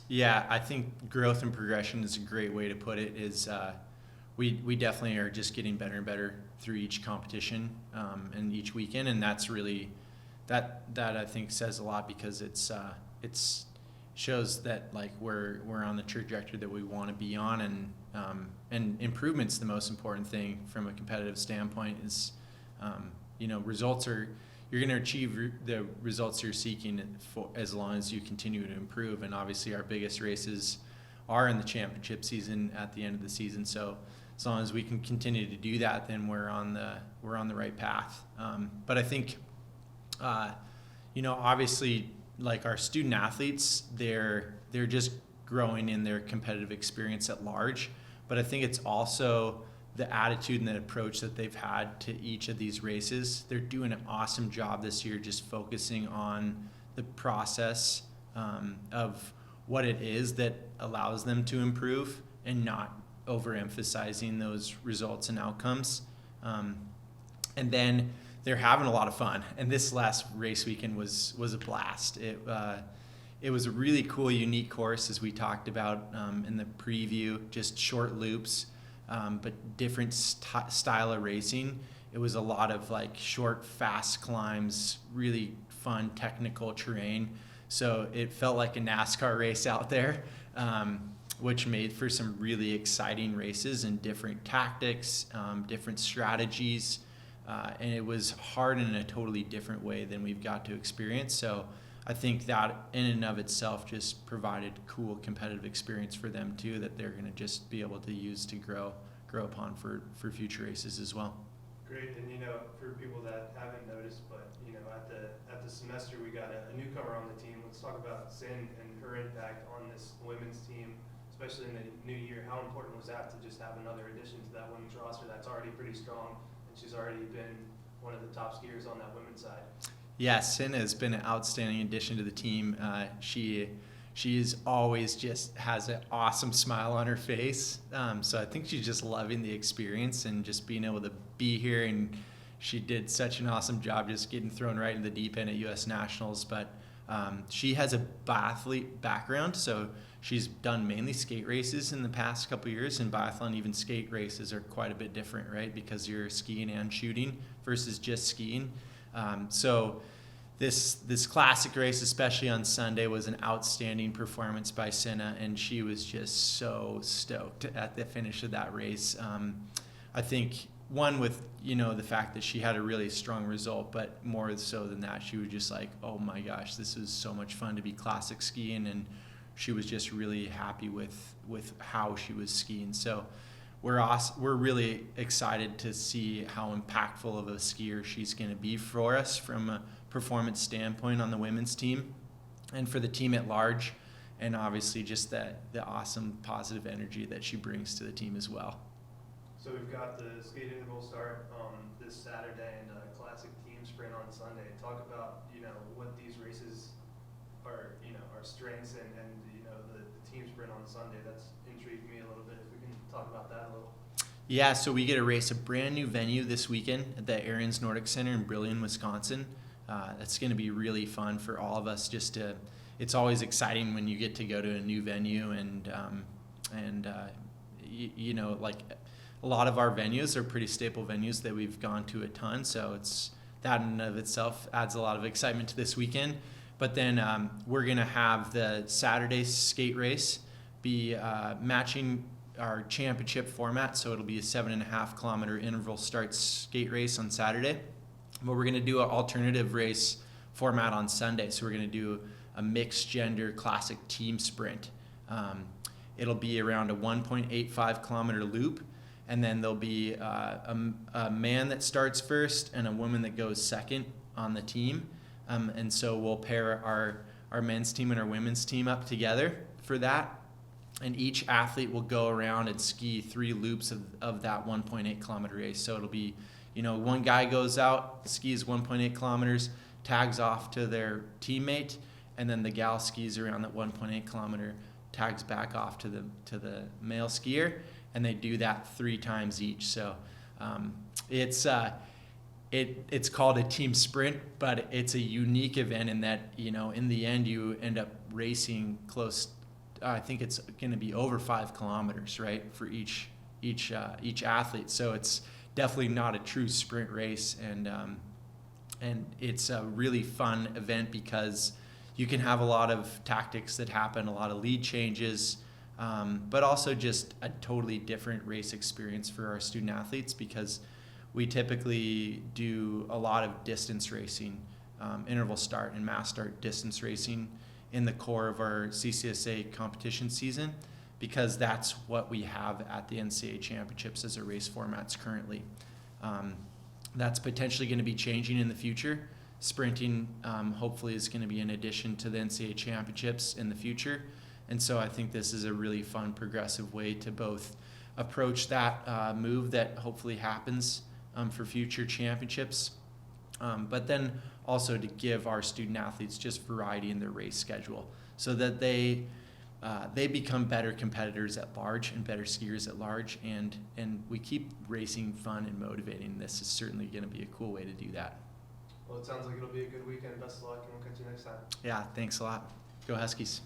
Yeah, I think growth and progression is a great way to put it. We definitely are just getting better and better through each competition and each weekend, and that's really that I think says a lot because it's shows that like we're on the trajectory that we want to be on, and improvement's the most important thing from a competitive standpoint. Is results are you're going to achieve the results you're seeking for as long as you continue to improve, and obviously our biggest races are in the championship season at the end of the season. So as long as we can continue to do that, then we're on the right path. But I think, obviously, like our student athletes, they're just growing in their competitive experience at large. But I think it's also the attitude and the approach that they've had to each of these races. They're doing an awesome job this year, just focusing on the process of what it is that allows them to improve, and not overemphasizing those results and outcomes. And then they're having a lot of fun. And this last race weekend was a blast. It was a really cool, unique course, as we talked about in the preview, just short loops, but different style of racing. It was a lot of like short, fast climbs, really fun technical terrain. So it felt like a NASCAR race out there, which made for some really exciting races and different tactics, different strategies. And it was hard in a totally different way than we've got to experience. So I think that in and of itself just provided cool competitive experience for them too, that they're going to just be able to use to grow upon for future races as well. Great, and for people that haven't noticed, but at the semester we got a newcomer on the team. Let's talk about Sin and her impact on this women's team, especially in the new year. How important was that to just have another addition to that women's roster that's already pretty strong, and she's already been one of the top skiers on that women's side? Yeah, Sin has been an outstanding addition to the team. She's always just has an awesome smile on her face. So I think she's just loving the experience and just being able to be here. And she did such an awesome job just getting thrown right in the deep end at U.S. Nationals. But she has a biathlete background, so she's done mainly skate races in the past couple of years. And biathlon, even skate races, are quite a bit different, right? Because you're skiing and shooting versus just skiing. So this classic race, especially on Sunday, was an outstanding performance by Senna, and she was just so stoked at the finish of that race. I think one with the fact that she had a really strong result, but more so than that, she was just like, oh my gosh, this is so much fun to be classic skiing, and she was just really happy with how she was skiing. So we're really excited to see how impactful of a skier she's going to be for us from a performance standpoint on the women's team and for the team at large, and obviously just the awesome positive energy that she brings to the team as well. So we've got the skate interval start this Saturday and a classic team sprint on Sunday. Talk about what these races are, our strengths, and the team sprint on Sunday. That's intrigued me a little bit. If we can talk about that a little. Yeah, so we get to race a brand new venue this weekend at the Ariens Nordic Center in Brillion, Wisconsin. That's going to be really fun for all of us. It's always exciting when you get to go to a new venue, and like a lot of our venues are pretty staple venues that we've gone to a ton. So it's that in and of itself adds a lot of excitement to this weekend. But then we're going to have the Saturday skate race be matching our championship format. So it'll be a 7.5 kilometer interval start skate race on Saturday. But we're going to do an alternative race format on Sunday. So we're going to do a mixed gender classic team sprint. It'll be around a 1.85 kilometer loop. And then there'll be a man that starts first and a woman that goes second on the team. And so we'll pair our men's team and our women's team up together for that. And each athlete will go around and ski 3 loops of that 1.8 kilometer race. So it'll be, one guy goes out, skis 1.8 kilometers, tags off to their teammate, and then the gal skis around that 1.8 kilometer, tags back off to the male skier, and they do that 3 times each. So it's called a team sprint, but it's a unique event in that, in the end, you end up racing close I think it's going to be over 5 kilometers, right, for each athlete. So it's definitely not a true sprint race, and it's a really fun event because you can have a lot of tactics that happen, a lot of lead changes, but also just a totally different race experience for our student athletes, because we typically do a lot of distance racing, interval start and mass start distance racing in the core of our CCSA competition season, because that's what we have at the NCAA championships as a race formats currently. That's potentially going to be changing in the future. Sprinting hopefully is going to be an addition to the NCAA championships in the future. And so I think this is a really fun, progressive way to both approach that move that hopefully happens for future championships, but then also to give our student athletes just variety in their race schedule, so that they become better competitors at large and better skiers at large, and we keep racing fun and motivating. This is certainly going to be a cool way to do that. Well, it sounds like it'll be a good weekend. Best of luck, and we'll catch you next time. Yeah, thanks a lot. Go Huskies.